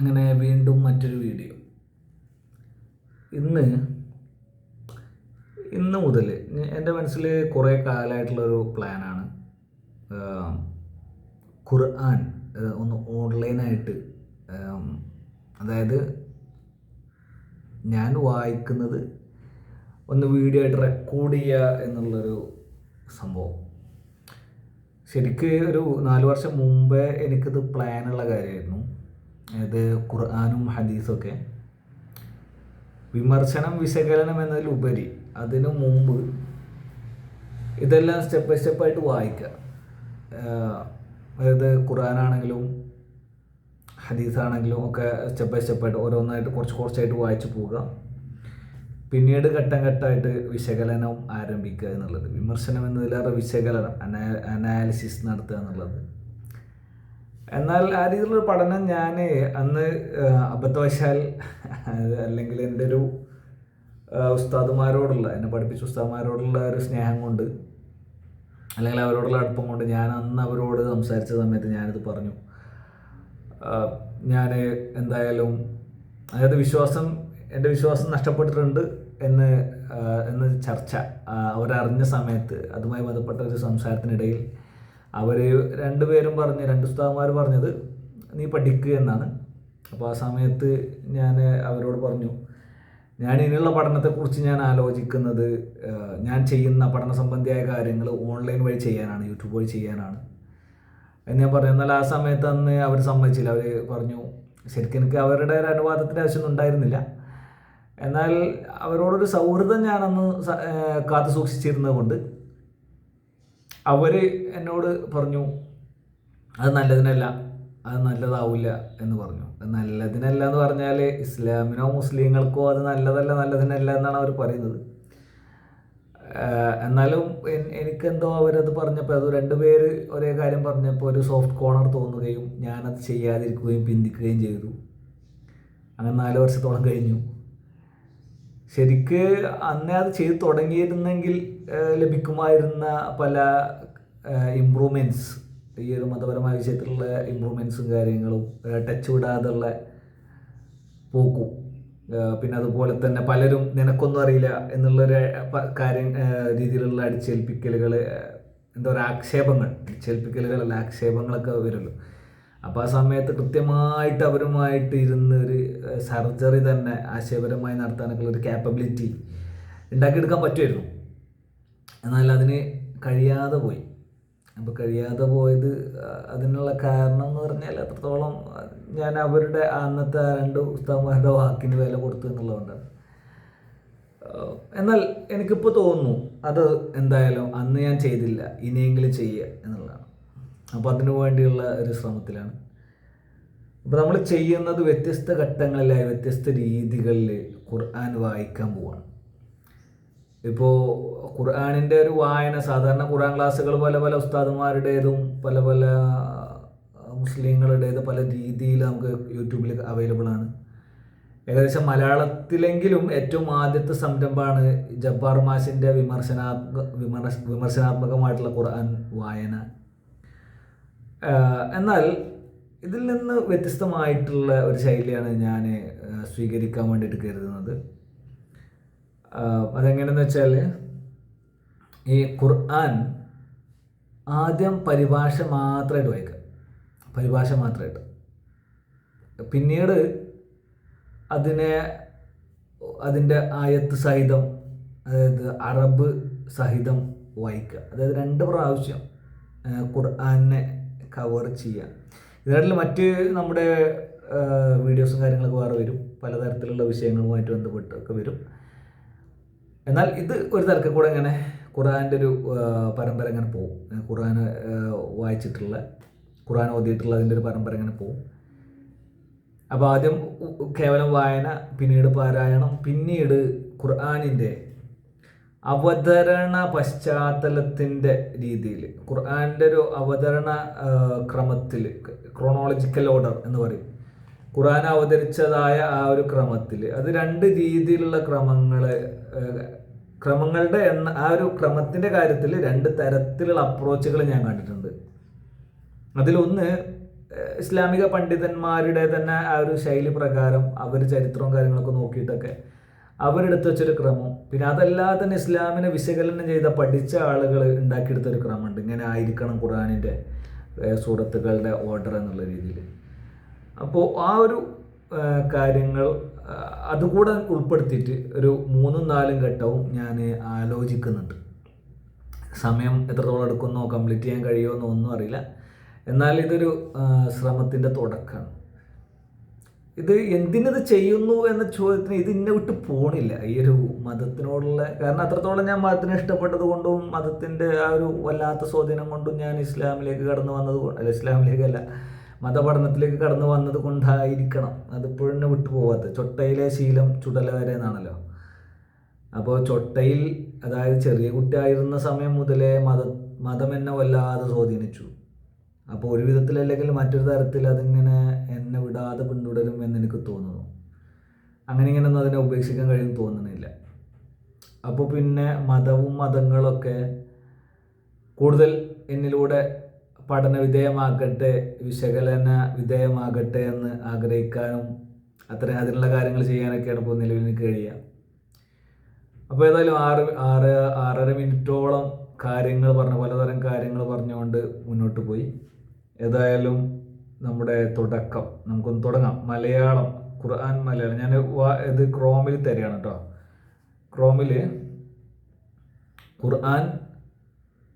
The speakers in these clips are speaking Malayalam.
അങ്ങനെ വീണ്ടും മറ്റൊരു വീഡിയോ. ഇന്ന് മുതൽ എൻ്റെ മനസ്സിൽ കുറേ കാലമായിട്ടുള്ളൊരു പ്ലാനാണ്. ഖുർആൻ ഒന്ന് ഓൺലൈനായിട്ട്, അതായത് ഞാൻ വായിക്കുന്നത് ഒന്ന് വീഡിയോ ആയിട്ട് റെക്കോർഡ് ചെയ്യുക എന്നുള്ളൊരു സംഭവം. ശരിക്ക് ഒരു 4 വർഷം മുമ്പേ എനിക്കിത് പ്ലാനുള്ള കാര്യമായിരുന്നു. അതായത് ഖുർആനും ഹദീസൊക്കെ വിമർശനം വിശകലനം എന്നതിലുപരി അതിനു മുമ്പ് ഇതെല്ലാം സ്റ്റെപ്പ് ബൈ സ്റ്റെപ്പായിട്ട് വായിക്കുക. അതായത് ഖുർആനാണെങ്കിലും ഹദീസാണെങ്കിലും ഒക്കെ സ്റ്റെപ്പ് ബൈ സ്റ്റെപ്പായിട്ട് ഓരോന്നായിട്ട് കുറച്ചായിട്ട് വായിച്ചു പോവുക. പിന്നീട് ഘട്ടം ഘട്ടമായിട്ട് വിശകലനം ആരംഭിക്കുക എന്നുള്ളത്. വിമർശനം എന്നതിലേറെ വിശകലനം, അനാലിസിസ് നടത്തുക എന്നുള്ളത്. എന്നാൽ ആ രീതിയിലുള്ളൊരു പഠനം ഞാൻ അന്ന് അബദ്ധവശാൽ, അല്ലെങ്കിൽ എൻ്റെ ഒരു ഉസ്താദുമാരോടുള്ള, എന്നെ പഠിപ്പിച്ച ഉസ്താദുമാരോടുള്ള ഒരു സ്നേഹം കൊണ്ട്, അല്ലെങ്കിൽ അവരോടുള്ള അടുപ്പം കൊണ്ട് ഞാൻ അന്ന് അവരോട് സംസാരിച്ച സമയത്ത് ഞാനിത് പറഞ്ഞു. ഞാൻ എന്തായാലും, അതായത് എൻ്റെ വിശ്വാസം നഷ്ടപ്പെട്ടിട്ടുണ്ട് എന്ന് ചർച്ച അവരറിഞ്ഞ സമയത്ത്, അതുമായി ബന്ധപ്പെട്ട ഒരു സംസാരത്തിനിടയിൽ അവർ രണ്ടുപേരും രണ്ട് ഉസ്താദുമാർ പറഞ്ഞത് നീ പഠിക്കുക എന്നാണ്. അപ്പോൾ ആ സമയത്ത് ഞാൻ അവരോട് പറഞ്ഞു, ഞാൻ ഇനിയുള്ള പഠനത്തെക്കുറിച്ച് ഞാൻ ആലോചിക്കുന്നത് ഞാൻ ചെയ്യുന്ന പഠന സംബന്ധിയായ കാര്യങ്ങൾ ഓൺലൈൻ വഴി ചെയ്യാനാണ്, യൂട്യൂബ് വഴി ചെയ്യാനാണ് എന്ന് ഞാൻ പറഞ്ഞു. എന്നാൽ ആ സമയത്ത് അന്ന് അവർ സമ്മതിച്ചില്ല. അവർ പറഞ്ഞു, ശരിക്കും എനിക്ക് അവരുടെ ഒരു അനുവാദത്തിൻ്റെ ആവശ്യമൊന്നും ഉണ്ടായിരുന്നില്ല. എന്നാൽ അവരോടൊരു സൗഹൃദം ഞാനന്ന് കാത്തു സൂക്ഷിച്ചിരുന്നത് കൊണ്ട് അവർ എന്നോട് പറഞ്ഞു, അത് നല്ലതിനല്ല, അത് നല്ലതാവില്ല എന്ന് പറഞ്ഞു. നല്ലതിനല്ല എന്ന് പറഞ്ഞാൽ ഇസ്ലാമിനോ മുസ്ലിങ്ങൾക്കോ അത് നല്ലതിനല്ല എന്നാണ് അവർ പറയുന്നത്. എന്നാലും എനിക്കെന്തോ അവരത് പറഞ്ഞപ്പോൾ, അത് രണ്ടുപേര് ഒരേ കാര്യം പറഞ്ഞപ്പോൾ ഒരു സോഫ്റ്റ് കോർണർ തോന്നുകയും ഞാനത് ചെയ്യാതിരിക്കുകയും പിന്തിക്കുകയും ചെയ്തു. അങ്ങനെ 4 വർഷത്തോളം കഴിഞ്ഞു. ശരിക്ക് അന്നേ അത് ചെയ്ത് തുടങ്ങിയിരുന്നെങ്കിൽ ലഭിക്കുമായിരുന്ന പല ഇമ്പ്രൂവ്മെൻറ്റ്സ്, ഈ ഒരു മതപരമായ വിഷയത്തിലുള്ള ഇമ്പ്രൂവ്മെൻറ്റ്സും കാര്യങ്ങളും, ടച്ച് വിടാതുള്ള പോക്കും, പിന്നെ അതുപോലെ തന്നെ പലരും നിനക്കൊന്നും അറിയില്ല എന്നുള്ളൊരു രീതിയിലുള്ള അടിച്ചേൽപ്പിക്കലുകൾ, എന്താ പറയുക, ആക്ഷേപങ്ങളൊക്കെ വരുമല്ലോ. അപ്പോൾ ആ സമയത്ത് കൃത്യമായിട്ട് അവരുമായിട്ട് ഇരുന്ന് ഒരു സർജറി തന്നെ ആശയപരമായി നടത്താനൊക്കെ ഒരു ക്യാപ്പബിലിറ്റി ഉണ്ടാക്കിയെടുക്കാൻ പറ്റുമായിരുന്നു. എന്നാൽ അതിന് കഴിയാതെ പോയി. അപ്പോൾ കഴിയാതെ പോയത് അതിനുള്ള കാരണം എന്ന് പറഞ്ഞാൽ അത്രത്തോളം ഞാൻ അവരുടെ അന്നത്തെ 2 ഉസ്താദുമാരുടെ വാക്കിന് വില കൊടുത്തു എന്നുള്ളതുകൊണ്ടാണ്. എന്നാൽ എനിക്കിപ്പോൾ തോന്നുന്നു അത് എന്തായാലും അന്ന് ഞാൻ ചെയ്തില്ല, ഇനിയെങ്കിലും ചെയ്യുക എന്നുള്ളതാണ്. അപ്പോൾ അതിനു വേണ്ടിയുള്ള ഒരു ശ്രമത്തിലാണ്. അപ്പോൾ നമ്മൾ ചെയ്യുന്നത് വ്യത്യസ്ത ഘട്ടങ്ങളിലായി വ്യത്യസ്ത രീതികളിൽ ഖുർആൻ വായിക്കാൻ പോവാണ്. ഇപ്പോൾ ഖുർആനിൻ്റെ ഒരു വായന, സാധാരണ ഖുർആൻ ക്ലാസ്സുകൾ പല ഉസ്താദുമാരുടേതും പല മുസ്ലിങ്ങളുടേത് പല രീതിയിൽ നമുക്ക് യൂട്യൂബിൽ അവൈലബിൾ ആണ്. ഏകദേശം മലയാളത്തിലെങ്കിലും ഏറ്റവും ആദ്യത്തെ സംരംഭമാണ് ജബ്ബാർ മാഷിൻ്റെ വിമർശനാത്മകമായിട്ടുള്ള ഖുർആൻ വായന. എന്നാൽ ഇതിൽ നിന്ന് വ്യത്യസ്തമായിട്ടുള്ള ഒരു ശൈലിയാണ് ഞാൻ സ്വീകരിക്കാൻ വേണ്ടിയിട്ട് കരുതുന്നത്. അതെങ്ങനെയെന്ന് വെച്ചാൽ, ഈ ഖുർആൻ ആദ്യം പരിഭാഷ മാത്രമായിട്ട് വായിക്കുക, പിന്നീട് അതിൻ്റെ ആയത്ത് സഹിതം, അതായത് അറബ് സഹിതം വായിക്കുക. അതായത് 2 പ്രാവശ്യം ഖുർആനെ കവർ ചെയ്യുക. ഇതിനായിട്ടുള്ള മറ്റ് നമ്മുടെ വീഡിയോസും കാര്യങ്ങളൊക്കെ വേറെ വരും, പലതരത്തിലുള്ള വിഷയങ്ങളുമായിട്ട് ബന്ധപ്പെട്ടൊക്കെ വരും. എന്നാൽ ഇത് ഒരു തരത്തിൽ കൂടെ ഇങ്ങനെ ഖുർആൻ്റെ ഒരു പരമ്പര ഇങ്ങനെ പോകും. ഖുർആൻ വായിച്ചിട്ടുള്ള, ഖുർആൻ ഓതിയിട്ടുള്ള അതിൻ്റെ ഒരു പരമ്പര ഇങ്ങനെ പോകും. അപ്പോൾ ആദ്യം കേവലം വായന, പിന്നീട് പാരായണം, പിന്നീട് ഖുർആനിൻ്റെ അവതരണ പശ്ചാത്തലത്തിൻ്റെ രീതിയിൽ, ഖുർആൻ്റെ ഒരു അവതരണ ക്രമത്തിൽ, ക്രോണോളജിക്കൽ ഓർഡർ എന്ന് പറയും, ഖുർആൻ അവതരിച്ചതായ ആ ഒരു ക്രമത്തിൽ, അത് 2 രീതിയിലുള്ള ക്രമങ്ങളുടെ ആ ഒരു ക്രമത്തിൻ്റെ കാര്യത്തിൽ 2 തരത്തിലുള്ള അപ്രോച്ചുകൾ ഞാൻ കണ്ടിട്ടുണ്ട്. അതിലൊന്ന് ഇസ്ലാമിക പണ്ഡിതന്മാരുടെ തന്നെ ആ ഒരു ശൈലി പ്രകാരം അവർ ചരിത്രവും കാര്യങ്ങളൊക്കെ നോക്കിയിട്ടൊക്കെ അവരെടുത്ത് വെച്ചൊരു ക്രമം, പിന്നെ അതല്ലാതെ തന്നെ ഇസ്ലാമിനെ വിശകലനം ചെയ്ത പഠിച്ച ആളുകൾ ഉണ്ടാക്കിയെടുത്തൊരു ക്രമമുണ്ട്. ഇങ്ങനെ ആയിരിക്കണം ഖുർആനിൻ്റെ സൂറത്തുകളുടെ ഓർഡർ എന്നുള്ള രീതിയിൽ. അപ്പോൾ ആ ഒരു കാര്യങ്ങൾ അതുകൂടെ ഉൾപ്പെടുത്തിയിട്ട് ഒരു 3-4 ഘട്ടവും ഞാൻ ആലോചിക്കുന്നുണ്ട്. സമയം എത്രത്തോളം എടുക്കുന്നോ കംപ്ലീറ്റ് ചെയ്യാൻ കഴിയുമോ ഒന്നും അറിയില്ല. എന്നാൽ ഇതൊരു ശ്രമത്തിൻ്റെ തുടക്കമാണ്. ഇത് എന്തിനത് ചെയ്യുന്നു എന്ന ചോദ്യത്തിന് ഇത് ഇന്നെ വിട്ട് പോണില്ല, ഈ ഒരു മതത്തിനോടുള്ള. കാരണം അത്രത്തോളം ഞാൻ മതത്തിനെ ഇഷ്ടപ്പെട്ടത് കൊണ്ടും മതത്തിൻ്റെ ആ ഒരു വല്ലാത്ത സ്വാധീനം കൊണ്ടും ഞാൻ ഇസ്ലാമിലേക്ക് കടന്നു വന്നത് ഇസ്ലാമിലേക്കല്ല, മതപഠനത്തിലേക്ക് കടന്നു വന്നത് കൊണ്ടായിരിക്കണം അതിപ്പോഴും എന്നെ വിട്ടു പോകാത്തത്. ചൊട്ടയിലെ ശീലം ചുടല വരെ എന്നാണല്ലോ. അപ്പോൾ ചൊട്ടയിൽ, അതായത് ചെറിയ കുട്ടിയായിരുന്ന സമയം മുതലേ മതം എന്നെ വല്ലാതെ സ്വാധീനിച്ചു. അപ്പോൾ ഒരു വിധത്തിലല്ലെങ്കിൽ മറ്റൊരു തരത്തിൽ അതിങ്ങനെ എന്നെ വിടാതെ പിന്തുടരും എന്നെനിക്ക് തോന്നുന്നു. അങ്ങനെ ഇങ്ങനെയൊന്നും അതിനെ ഉപേക്ഷിക്കാൻ കഴിയുമെന്ന് തോന്നുന്നില്ല. അപ്പോൾ പിന്നെ മതങ്ങളൊക്കെ കൂടുതൽ എന്നിലൂടെ പഠന വിധേയമാകട്ടെ, വിശകലന വിധേയമാകട്ടെ എന്ന് ആഗ്രഹിക്കാനും അതിനുള്ള കാര്യങ്ങൾ ചെയ്യാനൊക്കെയാണ് ഇപ്പോൾ നിലവിൽ എനിക്ക് കഴിയുക. അപ്പോൾ ഏതായാലും 6.5 മിനിറ്റോളം പലതരം കാര്യങ്ങൾ പറഞ്ഞുകൊണ്ട് മുന്നോട്ട് പോയി. ഏതായാലും നമ്മുടെ തുടക്കം നമുക്കൊന്ന് തുടങ്ങാം. മലയാളം, ഖുർആൻ മലയാളം. ഞാൻ ഇത് ക്രോമിൽ തരികയാണ് കേട്ടോ. ക്രോമിൽ ഖുർആൻ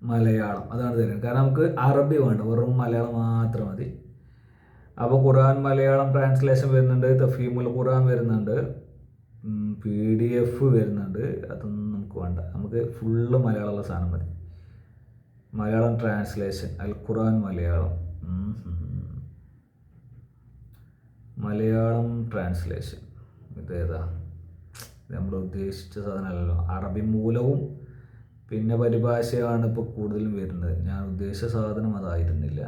മലയാളം അതാണ് തരുന്നത്. കാരണം നമുക്ക് അറബി വേണ്ട, വെറും മലയാളം മാത്രം മതി. അപ്പോൾ ഖുർആൻ മലയാളം ട്രാൻസ്ലേഷൻ വരുന്നുണ്ട്, തഫീമുൽ ഖുർആൻ വരുന്നുണ്ട്, PDF വരുന്നുണ്ട്. അതൊന്നും നമുക്ക് വേണ്ട, നമുക്ക് ഫുള്ള് മലയാളമുള്ള സാധനം മതി. മലയാളം ട്രാൻസ്ലേഷൻ, അൽ ഖുർആൻ മലയാളം ട്രാൻസ്ലേഷൻ. ഇതേതാ? നമ്മൾ ഉദ്ദേശിച്ച സാധനമല്ലല്ലോ. അറബി മൂലവും പിന്നെ പരിഭാഷയാണ് ഇപ്പോൾ കൂടുതലും വരുന്നത്. ഞാൻ ഉദ്ദേശിച്ച സാധനം അതായിരുന്നില്ല.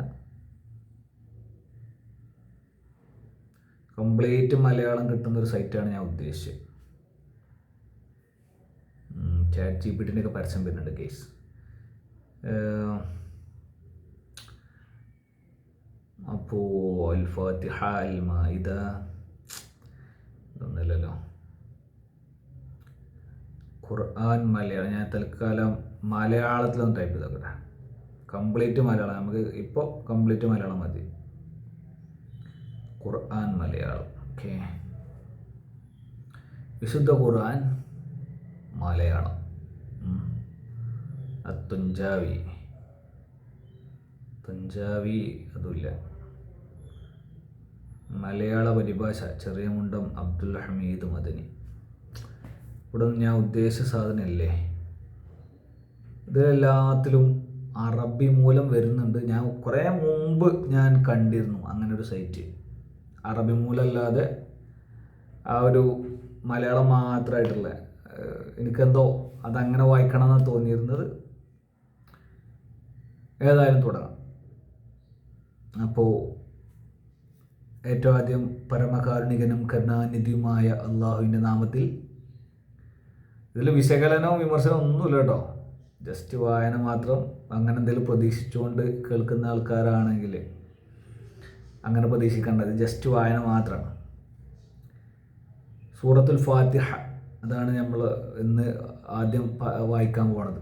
കംപ്ലീറ്റ് മലയാളം കിട്ടുന്നൊരു സൈറ്റാണ് ഞാൻ ഉദ്ദേശിച്ചത്. ChatGPT ഒക്കെ പരസ്യം വരുന്നുണ്ട് കേസ്. അപ്പോൾ അൽ ഫാത്തിഹ, അൽ മാഇദ ഇതൊന്നുമില്ലല്ലോ. ഖുർആൻ മലയാളം ഞാൻ തൽക്കാലം മലയാളത്തിലൊന്ന് ടൈപ്പ് ചെയ്തോക്കട്ടെ. കംപ്ലീറ്റ് മലയാളം, നമുക്ക് ഇപ്പോൾ കംപ്ലീറ്റ് മലയാളം മതി. ഖുർആൻ മലയാളം. ഓക്കെ, വിശുദ്ധ ഖുർആൻ മലയാളം. തുഞ്ചാവി അതുമില്ല. മലയാള പരിഭാഷ ചെറിയമുണ്ടം അബ്ദുൽ ഹമീദ് മദനി. ഇവിടെ ഞാൻ ഉദ്ദേശിച്ച സാധനമല്ലേ. ഇതിലെല്ലാത്തിലും അറബി മൂലം വരുന്നുണ്ട്. ഞാൻ കുറേ മുമ്പ് ഞാൻ കണ്ടിരുന്നു അങ്ങനെ ഒരു സൈറ്റ്. അറബി മൂലമല്ലാതെ ആ ഒരു മലയാളം മാത്രമായിട്ടുള്ള, എനിക്കെന്തോ അതങ്ങനെ വായിക്കണമെന്നാണ് തോന്നിയിരുന്നത്. ഏതായാലും തുടങ്ങാം. അപ്പോൾ ഏറ്റവും ആദ്യം പരമകാരുണികനും കരുണാനിധിയുമായ അള്ളാഹുവിൻ്റെ നാമത്തിൽ. ഇതിൽ വിശകലനവും വിമർശനവും ഒന്നുമില്ല കേട്ടോ, ജസ്റ്റ് വായന മാത്രം. അങ്ങനെ എന്തെങ്കിലും പ്രതീക്ഷിച്ചുകൊണ്ട് കേൾക്കുന്ന ആൾക്കാരാണെങ്കിൽ അങ്ങനെ പ്രതീക്ഷിക്കേണ്ടത്, ജസ്റ്റ് വായന മാത്രമാണ്. സൂറത്തുൽ ഫാത്തിഹ, അതാണ് നമ്മൾ ഇന്ന് ആദ്യം വായിക്കാൻ പോണത്.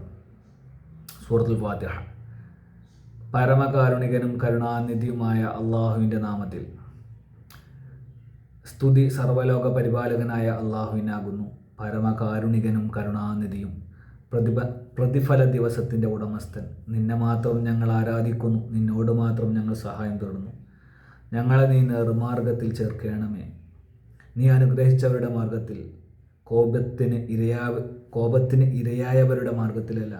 സൂറത്തുൽ ഫാത്തിഹ. പരമകാരുണികനും കരുണാനിധിയുമായ അള്ളാഹുവിൻ്റെ നാമത്തിൽ. സ്തുതി സർവ്വലോക പരിപാലകനായ അള്ളാഹുവിനാകുന്നു. പരമകാരുണികനും കരുണാനിധിയും പ്രതിഫല ദിവസത്തിൻ്റെ ഉടമസ്ഥൻ. നിന്നെ മാത്രം ഞങ്ങൾ ആരാധിക്കുന്നു, നിന്നോട് മാത്രം ഞങ്ങൾ സഹായം തേടുന്നു. ഞങ്ങളെ നീ നേർമാർഗത്തിൽ ചേർക്കണമേ. നീ അനുഗ്രഹിച്ചവരുടെ മാർഗത്തിൽ, കോപത്തിന് ഇരയായവരുടെ മാർഗത്തിലല്ല,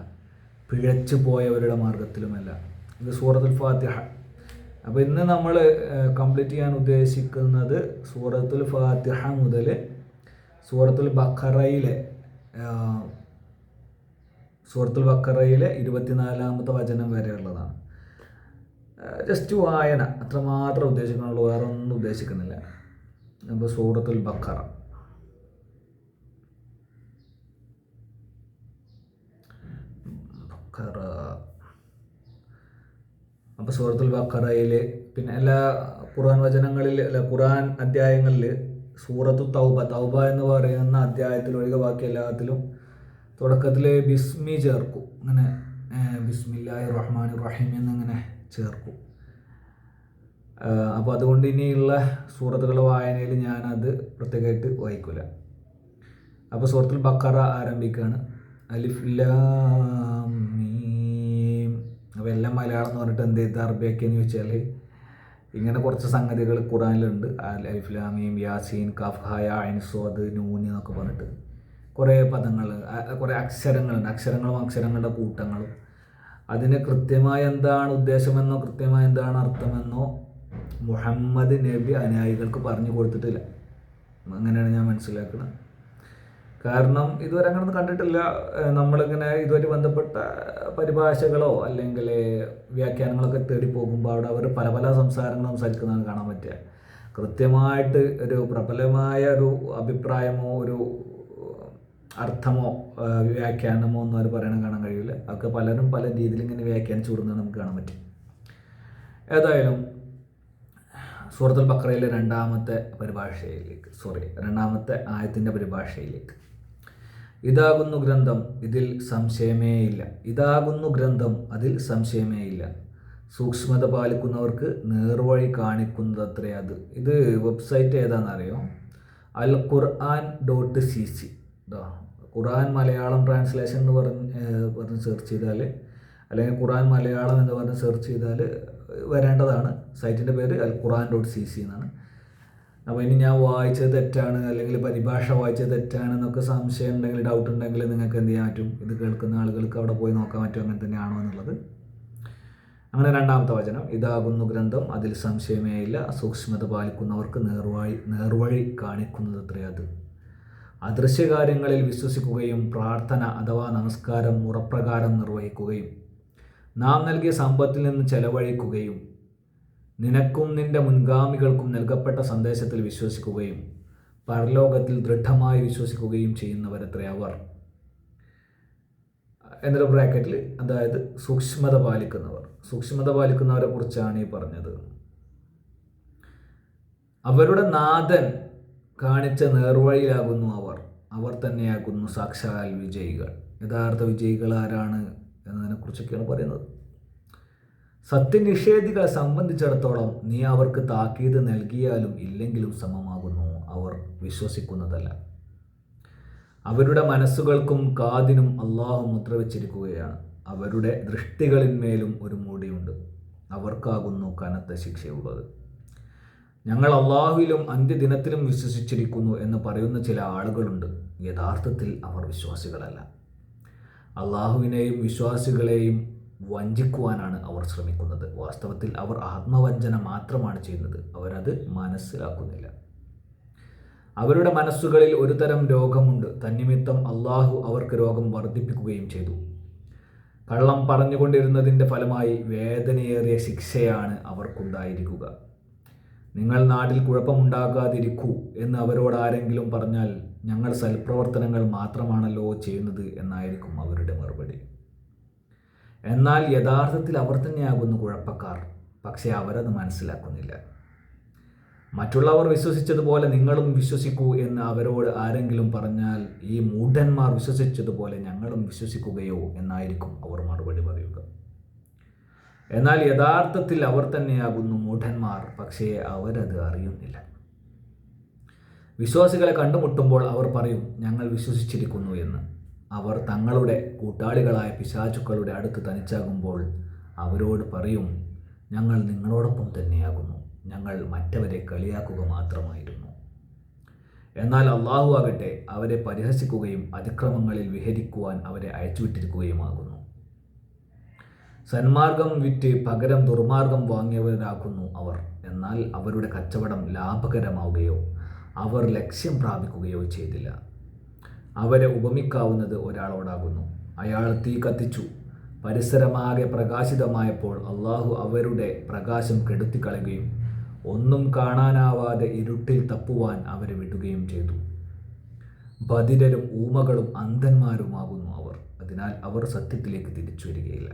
പിഴച്ചു പോയവരുടെ മാർഗത്തിലുമല്ല. ഇത് സൂറത്തുൽ ഫാത്തിഹ. അപ്പോൾ ഇന്ന് നമ്മൾ കംപ്ലീറ്റ് ചെയ്യാൻ ഉദ്ദേശിക്കുന്നത് സൂറത്തുൽ ഫാത്തിഹ മുതൽ സൂറത്തുൽ ബഖറയിലെ 24-ാമത്തെ വചനം വരെയുള്ളതാണ്. ജസ്റ്റ് വായന അത്രമാത്രം ഉദ്ദേശിക്കുന്നുള്ളൂ, വേറെ ഒന്നും ഉദ്ദേശിക്കുന്നില്ല. അപ്പോൾ സൂറത്തുൽ ബഖറ. അപ്പോൾ സൂറത്തുൽ ബഖറയിൽ പിന്നെ എല്ലാ ഖുർആൻ വചനങ്ങളിൽ അല്ല ഖുർആൻ അധ്യായങ്ങളിൽ സൂറത്തു തൗബ എന്ന് പറയുന്ന അധ്യായത്തിൽ ഒഴികെ ബാക്കി എല്ലാത്തിലും തുടക്കത്തിൽ ബിസ്മി ചേർക്കും. അങ്ങനെ ബിസ്മില്ലാഹിർ റഹ്മാനിർ റഹീം എന്നിങ്ങനെ ചേർക്കും. അപ്പോൾ അതുകൊണ്ട് ഇനിയുള്ള സൂറത്തുകളുടെ വായനയിൽ ഞാനത് പ്രത്യേകമായിട്ട് വായിക്കില്ല. അപ്പോൾ സൂറത്തുൽ ബഖറ ആരംഭിക്കുകയാണ്. അലിഫ് ലാം മീം. അപ്പോൾ എല്ലാം മലയാളം എന്ന് പറഞ്ഞിട്ട് എന്ത് ചെയ്ത് അറബിയാക്കിയെന്ന് ചോദിച്ചാൽ ഇങ്ങനെ കുറച്ച് സംഗതികൾ ഖുറാനിലുണ്ട്. അലിഫ് ലാം മീം യാസീൻ കാഫ് ഹാ യാ ഐൻ സ്വാദ് നൂൻ എന്നൊക്കെ പറഞ്ഞിട്ട് കുറേ പദങ്ങൾ, കുറേ അക്ഷരങ്ങളുണ്ട്. അക്ഷരങ്ങളുടെ കൂട്ടങ്ങളും അതിന് കൃത്യമായ എന്താണ് ഉദ്ദേശമെന്നോ കൃത്യമായ എന്താണ് അർത്ഥമെന്നോ മുഹമ്മദ് നബി അനുയായികൾക്ക് പറഞ്ഞു കൊടുത്തിട്ടില്ല. അങ്ങനെയാണ് ഞാൻ മനസ്സിലാക്കുന്നത്. കാരണം ഇതുവരെ അങ്ങനെയൊന്നും കണ്ടിട്ടില്ല. നമ്മളിങ്ങനെ ഇതുവരെ ബന്ധപ്പെട്ട പരിഭാഷകളോ അല്ലെങ്കിൽ വ്യാഖ്യാനങ്ങളൊക്കെ തേടി പോകുമ്പോൾ അവിടെ അവർ പല പല സംസാരങ്ങളും സംസാരിക്കുന്നതാണ് കാണാൻ പറ്റുക. കൃത്യമായിട്ട് ഒരു പ്രബലമായ ഒരു അഭിപ്രായമോ ഒരു അർത്ഥമോ വ്യാഖ്യാനമോ ഒന്നും അവർ പറയണം കാണാൻ കഴിയില്ല. അതൊക്കെ പലരും പല രീതിയിൽ ഇങ്ങനെ വ്യാഖ്യാനിച്ചു കൊടുക്കുന്നത് നമുക്ക് കാണാൻ പറ്റും. ഏതായാലും സൂറത്തുൽ ബഖറയിലെ രണ്ടാമത്തെ ആയത്തിൻ്റെ പരിഭാഷയിലേക്ക്. ഇതാകുന്നു ഗ്രന്ഥം, ഇതിൽ സംശയമേയില്ല. ഇതാകുന്നു ഗ്രന്ഥം, അതിൽ സംശയമേയില്ല. സൂക്ഷ്മത പാലിക്കുന്നവർക്ക് നേർവഴി കാണിക്കുന്നതത്രേ അത്. ഇത് വെബ്സൈറ്റ് ഏതാണെന്നറിയോ? alquran.cc. ഖുർആൻ മലയാളം ട്രാൻസ്ലേഷൻ എന്ന് പറഞ്ഞ് സെർച്ച് ചെയ്താൽ, അല്ലെങ്കിൽ ഖുർആൻ മലയാളം എന്ന് പറഞ്ഞ് സെർച്ച് ചെയ്താൽ വരേണ്ടതാണ്. സൈറ്റിൻ്റെ പേര് alquran.cc എന്നാണ്. അപ്പോൾ ഇനി ഞാൻ വായിച്ചത് തെറ്റാണ് അല്ലെങ്കിൽ പരിഭാഷ വായിച്ചത് തെറ്റാണെന്നൊക്കെ സംശയം ഉണ്ടെങ്കിൽ, ഡൗട്ട് ഉണ്ടെങ്കിൽ നിങ്ങൾക്ക് എന്ത് ചെയ്യാൻ പറ്റും? ഇത് കേൾക്കുന്ന ആളുകൾക്ക് അവിടെ പോയി നോക്കാൻ പറ്റും അങ്ങനെ തന്നെയാണോ എന്നുള്ളത്. അങ്ങനെ രണ്ടാമത്തെ വചനം, ഇതാകുന്നു ഗ്രന്ഥം, അതിൽ സംശയമേ ഇല്ല. സൂക്ഷ്മത പാലിക്കുന്നവർക്ക് നേർവഴി കാണിക്കുന്നത് അത്രേ അത്. അദൃശ്യകാര്യങ്ങളിൽ വിശ്വസിക്കുകയും പ്രാർത്ഥന അഥവാ നമസ്കാരം മുറപ്രകാരം നിർവഹിക്കുകയും നാം നൽകിയ സമ്പത്തിൽ നിന്ന് ചെലവഴിക്കുകയും നിനക്കും നിന്റെ മുൻഗാമികൾക്കും നൽകപ്പെട്ട സന്ദേശത്തിൽ വിശ്വസിക്കുകയും പരലോകത്തിൽ ദൃഢമായി വിശ്വസിക്കുകയും ചെയ്യുന്നവരത്രേ അവർ. എന്നൊരു ബ്രാക്കറ്റിൽ, അതായത് സൂക്ഷ്മത പാലിക്കുന്നവരെ കുറിച്ചാണ് ഈ പറഞ്ഞത്. അവരുടെ നാഥൻ കാണിച്ച നേർവഴിയിലാകുന്നു അവർ തന്നെയാകുന്നു സാക്ഷാൽ വിജയികൾ. യഥാർത്ഥ വിജയികൾ ആരാണ് എന്നതിനെക്കുറിച്ചൊക്കെയാണ് പറയുന്നത്. സത്യനിഷേധികളെ സംബന്ധിച്ചിടത്തോളം നീ അവർക്ക് താക്കീത് നൽകിയാലും ഇല്ലെങ്കിലും സമമാകുന്നു. അവർ വിശ്വസിക്കുന്നതല്ല. അവരുടെ മനസ്സുകൾക്കും കാതിനും അള്ളാഹു മുദ്ര വച്ചിരിക്കുകയാണ്. അവരുടെ ദൃഷ്ടികളിന്മേലും ഒരു മൂടിയുണ്ട്. അവർക്കാകുന്നു കനത്ത ശിക്ഷയുള്ളത്. ഞങ്ങൾ അള്ളാഹുവിലും അന്ത്യദിനത്തിലും വിശ്വസിച്ചിരിക്കുന്നു എന്ന് പറയുന്ന ചില ആളുകളുണ്ട്. യഥാർത്ഥത്തിൽ അവർ വിശ്വാസികളല്ല. അള്ളാഹുവിനെയും വിശ്വാസികളെയും വഞ്ചിക്കുവാനാണ് അവർ ശ്രമിക്കുന്നത്. വാസ്തവത്തിൽ അവർ ആത്മവഞ്ചന മാത്രമാണ് ചെയ്യുന്നത്. അവരത് മനസ്സിലാക്കുന്നില്ല. അവരുടെ മനസ്സുകളിൽ ഒരു തരം രോഗമുണ്ട്. തന്നിമിത്തം അള്ളാഹു അവർക്ക് രോഗം വർദ്ധിപ്പിക്കുകയും ചെയ്തു. കള്ളം പറഞ്ഞുകൊണ്ടിരുന്നതിൻ്റെ ഫലമായി വേദനയേറിയ ശിക്ഷയാണ് അവർക്കുണ്ടായിരിക്കുക. നിങ്ങൾ നാട്ടിൽ കുഴപ്പമുണ്ടാകാതിരിക്കൂ എന്ന് അവരോട് ആരെങ്കിലും പറഞ്ഞാൽ ഞങ്ങൾ സൽപ്രവർത്തനങ്ങൾ മാത്രമാണല്ലോ ചെയ്യുന്നത് എന്നായിരിക്കും അവരുടെ മറുപടി. എന്നാൽ യഥാർത്ഥത്തിൽ അവർ തന്നെയാകുന്നു കുഴപ്പക്കാർ. പക്ഷേ അവരത് മനസ്സിലാക്കുന്നില്ല. മറ്റുള്ളവർ വിശ്വസിച്ചതുപോലെ നിങ്ങളും വിശ്വസിക്കൂ എന്ന് അവരോട് ആരെങ്കിലും പറഞ്ഞാൽ ഈ മൂഢന്മാർ വിശ്വസിച്ചതുപോലെ ഞങ്ങളും വിശ്വസിക്കുകയോ എന്നായിരിക്കും അവർ മറുപടി പറയുക. എന്നാൽ യഥാർത്ഥത്തിൽ അവർ തന്നെയാകുന്നു മൂഢന്മാർ. പക്ഷേ അവരത് അറിയുന്നില്ല. വിശ്വാസികളെ കണ്ടുമുട്ടുമ്പോൾ അവർ പറയും ഞങ്ങൾ വിശ്വസിച്ചിരിക്കുന്നു എന്ന്. അവർ തങ്ങളുടെ കൂട്ടാളികളായ പിശാചുക്കളുടെ അടുത്ത് തനിച്ചാകുമ്പോൾ അവരോട് പറയും ഞങ്ങൾ നിങ്ങളോടൊപ്പം തന്നെയാകുന്നു. ഞങ്ങൾ മറ്റവരെ കളിയാക്കുക മാത്രമായിരുന്നു. എന്നാൽ അള്ളാഹു ആകട്ടെ അവരെ പരിഹസിക്കുകയും അതിക്രമങ്ങളിൽ വിഹരിക്കുവാൻ അവരെ അയച്ചുവിട്ടിരിക്കുകയുമാകുന്നു. സന്മാർഗം വിറ്റ് പകരം ദുർമാർഗം വാങ്ങിയവരാകുന്നു അവർ. എന്നാൽ അവരുടെ കച്ചവടം ലാഭകരമാവുകയോ അവർ ലക്ഷ്യം പ്രാപിക്കുകയോ ചെയ്തില്ല. അവരെ ഉപമിക്കാവുന്നത് ഒരാളോടാകുന്നു. അയാൾ തീ കത്തിച്ചു. പരിസരമാകെ പ്രകാശിതമായപ്പോൾ അള്ളാഹു അവരുടെ പ്രകാശം കെടുത്തിക്കളയുകയും ഒന്നും കാണാനാവാതെ ഇരുട്ടിൽ തപ്പുവാൻ അവരെ വിടുകയും ചെയ്തു. ബധിരരും ഊമകളും അന്ധന്മാരുമാകുന്നു അവർ. അതിനാൽ അവർ സത്യത്തിലേക്ക് തിരിച്ചു വരികയില്ല.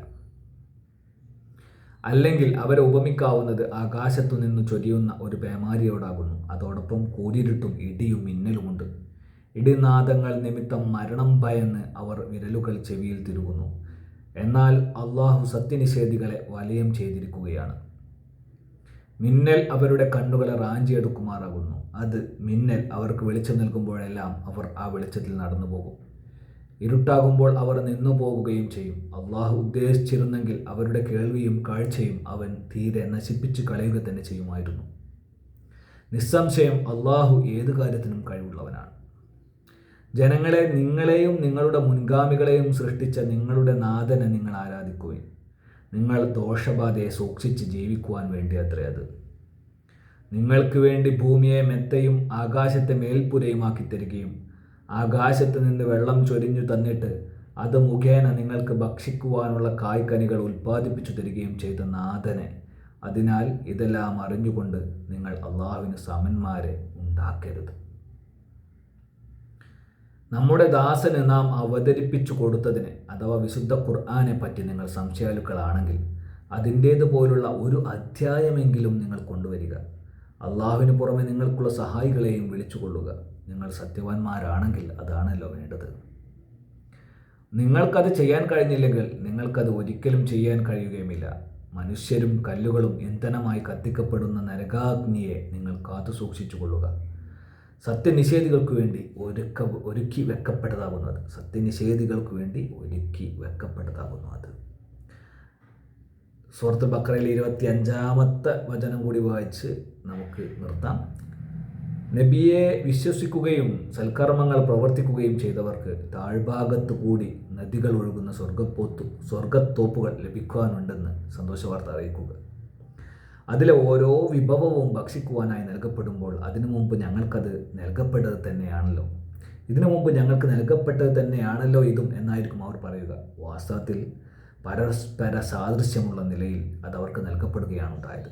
അല്ലെങ്കിൽ അവരെ ഉപമിക്കാവുന്നത് ആകാശത്തു നിന്ന് ചൊരിയുന്ന ഒരു പേമാരിയോടാകുന്നു. അതോടൊപ്പം കൂരിരുട്ടും ഇടിയും മിന്നലുമുണ്ട്. ഇടിനാദങ്ങൾ നിമിത്തം മരണം ഭയന്ന് അവർ വിരലുകൾ ചെവിയിൽ തിരുകുന്നു. എന്നാൽ അള്ളാഹു സത്യനിഷേധികളെ വലയം ചെയ്തിരിക്കുകയാണ്. മിന്നൽ അവരുടെ കണ്ണുകളെ റാഞ്ചിയെടുക്കുമാറാകുന്നു. അത് മിന്നൽ അവർക്ക് വെളിച്ചം നൽകുമ്പോഴെല്ലാം അവർ ആ വെളിച്ചത്തിൽ നടന്നു പോകും. ഇരുട്ടാകുമ്പോൾ അവർ നിന്നു പോകുകയും ചെയ്യും. അള്ളാഹു ഉദ്ദേശിച്ചിരുന്നെങ്കിൽ അവരുടെ കേൾവിയും കാഴ്ചയും അവൻ തീരെ നശിപ്പിച്ച് കളയുക തന്നെ ചെയ്യുമായിരുന്നു. നിസ്സംശയം അള്ളാഹു ഏത് കാര്യത്തിനും കഴിവുള്ളവനാണ്. ജനങ്ങളെ, നിങ്ങളെയും നിങ്ങളുടെ മുൻഗാമികളെയും സൃഷ്ടിച്ച നിങ്ങളുടെ നാഥനെ നിങ്ങൾ ആരാധിക്കുകയും നിങ്ങൾ ദോഷബാധയെ സൂക്ഷിച്ച് ജീവിക്കുവാൻ വേണ്ടി അത്രേ അത്. നിങ്ങൾക്ക് വേണ്ടി ഭൂമിയെ മെത്തയും ആകാശത്തെ മേൽപ്പുരയുമാക്കി തരികയും ആകാശത്ത് നിന്ന് വെള്ളം ചൊരിഞ്ഞു തന്നിട്ട് അത് മുഖേന നിങ്ങൾക്ക് ഭക്ഷിക്കുവാനുള്ള കായ്കനികൾ ഉൽപ്പാദിപ്പിച്ചു തരികയും ചെയ്ത നാഥനെ, അതിനാൽ ഇതെല്ലാം അറിഞ്ഞുകൊണ്ട് നിങ്ങൾ അള്ളാഹുവിന് സമന്മാരെ ഉണ്ടാക്കരുത്. നമ്മുടെ ദാസന് നാം അവതരിപ്പിച്ചു കൊടുത്തതിന് അഥവാ വിശുദ്ധ ഖുർആനെ പറ്റി നിങ്ങൾ സംശയാലുക്കളാണെങ്കിൽ അതിൻ്റേതുപോലുള്ള ഒരു അധ്യായമെങ്കിലും നിങ്ങൾ കൊണ്ടുവരിക. അള്ളാഹുവിന് പുറമെ നിങ്ങൾക്കുള്ള സഹായികളെയും വിളിച്ചുകൊള്ളുക. നിങ്ങൾ സത്യവാന്മാരാണെങ്കിൽ അതാണല്ലോ വേണ്ടത്. നിങ്ങൾക്കത് ചെയ്യാൻ കഴിഞ്ഞില്ലെങ്കിൽ നിങ്ങൾക്കത് ഒരിക്കലും ചെയ്യാൻ കഴിയുകയുമില്ല. മനുഷ്യരും കല്ലുകളും ഇന്ധനമായി കത്തിക്കപ്പെടുന്ന നരകാഗ്നിയെ നിങ്ങൾ കാത്തു സൂക്ഷിച്ചു കൊള്ളുക. സത്യനിഷേധികൾക്ക് വേണ്ടി ഒരുക്കി വെക്കപ്പെട്ടതാകുന്നത് സത്യനിഷേധികൾക്ക് വേണ്ടി ഒരുക്കി വെക്കപ്പെട്ടതാകുന്നു അത്. സൂറത്തുൽ ബഖറയിലെ 25-ാമത്തെ വചനം കൂടി വായിച്ച് നമുക്ക് നിർത്താം. നബിയെ വിശ്വസിക്കുകയും സൽക്കർമ്മങ്ങൾ പ്രവർത്തിക്കുകയും ചെയ്തവർക്ക് താഴ്ഭാഗത്ത് കൂടി നദികൾ ഒഴുകുന്ന സ്വർഗത്തോപ്പുകൾ ലഭിക്കുവാനുണ്ടെന്ന് സന്തോഷവാർത്ത അറിയിക്കുക. അതിലെ ഓരോ വിഭവവും ഭക്ഷിക്കുവാനായി നൽകപ്പെടുമ്പോൾ അതിനു മുമ്പ് ഞങ്ങൾക്കത് നൽകപ്പെട്ടത് തന്നെയാണല്ലോ, ഇതിനു മുമ്പ് ഞങ്ങൾക്ക് നൽകപ്പെട്ടത് തന്നെയാണല്ലോ ഇതും എന്നായിരിക്കും അവർ പറയുക. വാസ്തവത്തിൽ പരസ്പര സാദൃശ്യമുള്ള നിലയിൽ അത് അവർക്ക് നൽകപ്പെടുകയാണ് ഉണ്ടായത്.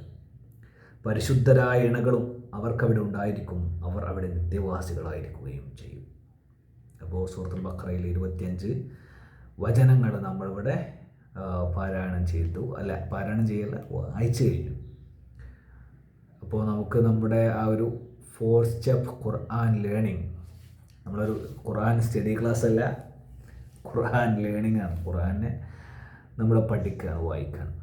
പരിശുദ്ധരായ ഇണകളും അവർക്കവിടെ ഉണ്ടായിരിക്കും. അവർ അവിടെ നിത്യവാസികളായിരിക്കുകയും ചെയ്യും. അപ്പോൾ സൂറത്തുൽ ബഖറയിൽ 25 വചനങ്ങൾ നമ്മളിവിടെ പാരായണം ചെയ്യല്ല, വായിച്ചു കഴിഞ്ഞു. അപ്പോൾ നമുക്ക് നമ്മുടെ ആ ഒരു 4 സ്റ്റെപ്പ് ഖുർആൻ ലേണിംഗ്, നമ്മളൊരു ഖുർആൻ സ്റ്റഡി ക്ലാസ് അല്ല, ഖുർആൻ ലേണിംഗ് ആണ്. ഖുർആനെ നമ്മൾ പഠിക്കുകയാണ്, വായിക്കുകയാണ്.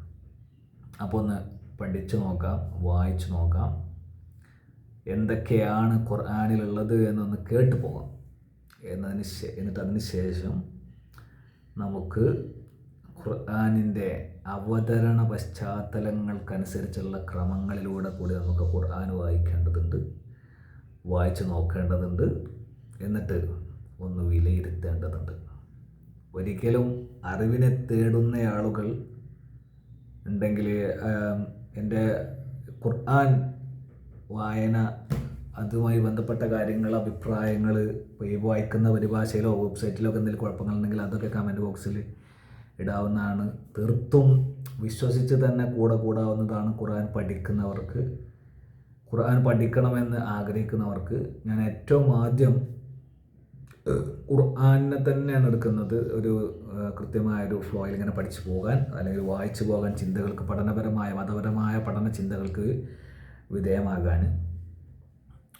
അപ്പോൾ ഒന്ന് പഠിച്ചു നോക്കാം, വായിച്ചു നോക്കാം, എന്തൊക്കെയാണ് ഖുർആനിലുള്ളത് എന്നൊന്ന് കേട്ടു പോകാം. എന്നിട്ട് അതിന് ശേഷം നമുക്ക് ഖുർആനിൻ്റെ അവതരണ പശ്ചാത്തലങ്ങൾക്കനുസരിച്ചുള്ള ക്രമങ്ങളിലൂടെ കൂടി നമുക്ക് ഖുർആൻ വായിക്കേണ്ടതുണ്ട്, വായിച്ചു നോക്കേണ്ടതുണ്ട്, എന്നിട്ട് ഒന്ന് വിലയിരുത്തേണ്ടതുണ്ട്. ഒരിക്കലും അറിവിനെ തേടുന്ന ആളുകൾ ഉണ്ടെങ്കിൽ എൻ്റെ ഖുർആൻ വായന, അതുമായി ബന്ധപ്പെട്ട കാര്യങ്ങൾ, അഭിപ്രായങ്ങൾ, ഈ വായിക്കുന്ന പരിഭാഷയിലോ വെബ്സൈറ്റിലോ ഒക്കെ എന്തെങ്കിലും കുഴപ്പങ്ങളുണ്ടെങ്കിൽ അതൊക്കെ കമൻറ്റ് ബോക്സിൽ ഇടാവുന്നതാണ്. തീർത്തും വിശ്വസിച്ച് തന്നെ കൂടാവുന്നതാണ്. ഖുർആൻ പഠിക്കുന്നവർക്ക്, ഖുർആൻ പഠിക്കണമെന്ന് ആഗ്രഹിക്കുന്നവർക്ക് ഞാൻ ഏറ്റവും ആദ്യം ഖുർആനിനെ തന്നെയാണ് എടുക്കുന്നത്. ഒരു കൃത്യമായൊരു ഫ്ലോയിൽ ഇങ്ങനെ പഠിച്ചു പോകാൻ, അല്ലെങ്കിൽ വായിച്ചു പോകാൻ, ചിന്തകൾക്ക്, മതപരമായ പഠന ചിന്തകൾക്ക് വിധേയമാകാൻ.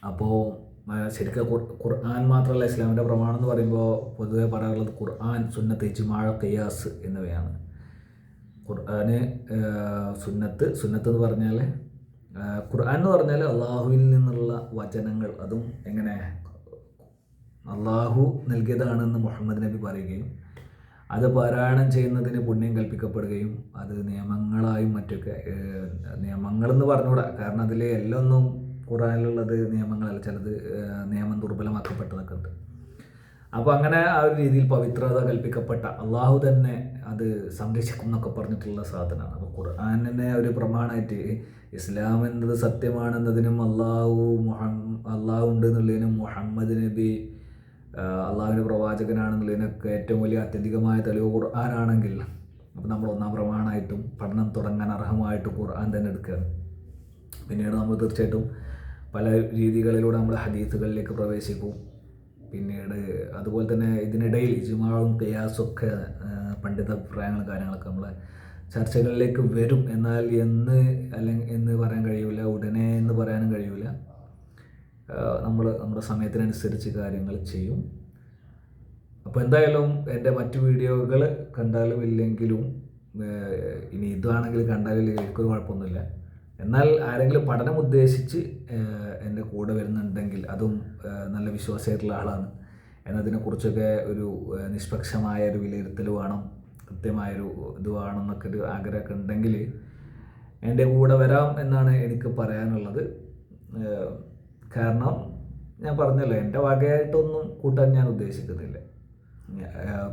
അപ്പോൾ ശരിക്കും ഖുർആൻ മാത്രമല്ല, ഇസ്ലാമിൻ്റെ പ്രമാണം എന്ന് പറയുമ്പോൾ പൊതുവെ പറയാറുള്ളത് ഖുർആൻ, സുന്നത്ത്, ഇജ്മാ, ഖിയാസ് എന്നിവയാണ്. ഖുർആന് സുന്നത്ത് എന്ന് പറഞ്ഞാൽ, ഖുർആൻ എന്ന് പറഞ്ഞാൽ അള്ളാഹുവിൽ നിന്നുള്ള വചനങ്ങൾ, അതും എങ്ങനെ അള്ളാഹു നൽകിയതാണെന്ന് മുഹമ്മദ് നബി പറയുകയും അത് പാരായണം ചെയ്യുന്നതിന് പുണ്യം കൽപ്പിക്കപ്പെടുകയും അത് നിയമങ്ങളായും മറ്റൊക്കെ, നിയമങ്ങളെന്ന് പറഞ്ഞുകൂടാ, കാരണം അതിൽ എല്ലൊന്നും ഖുർആനിലുള്ളത് നിയമങ്ങളല്ല, ചിലത് നിയമം ദുർബലമാക്കപ്പെട്ടതൊക്കെ ഉണ്ട്. അപ്പോൾ അങ്ങനെ ആ ഒരു രീതിയിൽ പവിത്രത കൽപ്പിക്കപ്പെട്ട, അള്ളാഹു തന്നെ അത് സംരക്ഷിക്കും എന്നൊക്കെ പറഞ്ഞിട്ടുള്ള സാധനമാണ്. അപ്പോൾ ഖുർആനിനെ ഒരു പ്രമാണമായിട്ട് ഇസ്ലാം എന്നത് സത്യമാണെന്നതിനും അള്ളാഹു ഉണ്ട് എന്നുള്ളതിനും മുഹമ്മദ് നബി അള്ളാഹുവിൻ്റെ പ്രവാചകനാണെന്നുള്ളതിനൊക്കെ ഏറ്റവും വലിയ അത്യധികമായ തെളിവ് ഖുർആനാണെങ്കിൽ, അപ്പോൾ നമ്മൾ ഒന്നാം പ്രമാണമായിട്ടും പഠനം തുടങ്ങാൻ അർഹമായിട്ടും ഖുർആൻ തന്നെ എടുക്കുകയാണ്. പിന്നീട് നമ്മൾ തീർച്ചയായിട്ടും പല രീതികളിലൂടെ നമ്മൾ ഹദീസുകളിലേക്ക് പ്രവേശിക്കും. പിന്നീട് അതുപോലെ തന്നെ ഇതിനിടയിൽ ഇജ്മാഉം ഖിയാസൊക്കെ പണ്ഡിത അഭിപ്രായങ്ങളും കാര്യങ്ങളൊക്കെ നമ്മൾ ചർച്ചകളിലേക്ക് വരും. എന്നാൽ എന്ന് പറയാൻ കഴിയില്ല, ഉടനെ എന്ന് പറയാനും കഴിയില്ല. നമ്മൾ നമ്മുടെ സമയത്തിനനുസരിച്ച് കാര്യങ്ങൾ ചെയ്യും. അപ്പോൾ എന്തായാലും എൻ്റെ മറ്റു വീഡിയോകൾ കണ്ടാലും ഇല്ലെങ്കിലും, ഇനി ഇതാണെങ്കിൽ കണ്ടാലും എനിക്കൊരു കുഴപ്പമൊന്നുമില്ല. എന്നാൽ ആരെങ്കിലും പഠനം ഉദ്ദേശിച്ച് എൻ്റെ കൂടെ വരുന്നുണ്ടെങ്കിൽ, അതും നല്ല വിശ്വാസമായിട്ടുള്ള ആളാണ് എന്നതിനെക്കുറിച്ചൊക്കെ ഒരു നിഷ്പക്ഷമായ ഒരു വിലയിരുത്തൽ വേണം, കൃത്യമായൊരു ഇത് വേണമെന്നൊക്കെ ഒരു ആഗ്രഹമൊക്കെ ഉണ്ടെങ്കിൽ എൻ്റെ കൂടെ വരാം എന്നാണ് എനിക്ക് പറയാനുള്ളത്. കാരണം ഞാൻ പറഞ്ഞല്ലോ, എൻ്റെ വകയായിട്ടൊന്നും കൂട്ടാൻ ഞാൻ ഉദ്ദേശിക്കുന്നില്ല.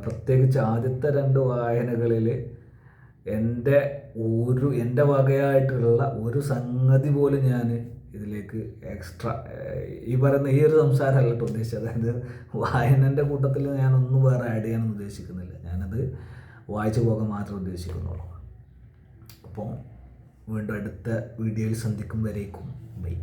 പ്രത്യേകിച്ച് ആദ്യത്തെ 2 വായനകളിൽ എൻ്റെ വകയായിട്ടുള്ള ഒരു സംഗതി പോലും ഞാൻ ഇതിലേക്ക് എക്സ്ട്രാ ഈ പറയുന്ന ഈ ഒരു സംസാരമല്ല കേട്ടോ ഉദ്ദേശിച്ചത്. അതായത് വായനൻ്റെ കൂട്ടത്തിൽ ഞാനൊന്നും വേറെ ആഡ് ചെയ്യാനൊന്നും ഉദ്ദേശിക്കുന്നില്ല. ഞാനത് വായിച്ചു പോകാൻ മാത്രമേ ഉദ്ദേശിക്കുന്നുള്ളൂ. അപ്പോൾ വീണ്ടും അടുത്ത വീഡിയോയിൽ സന്ധിക്കും വരേക്കും ബൈ.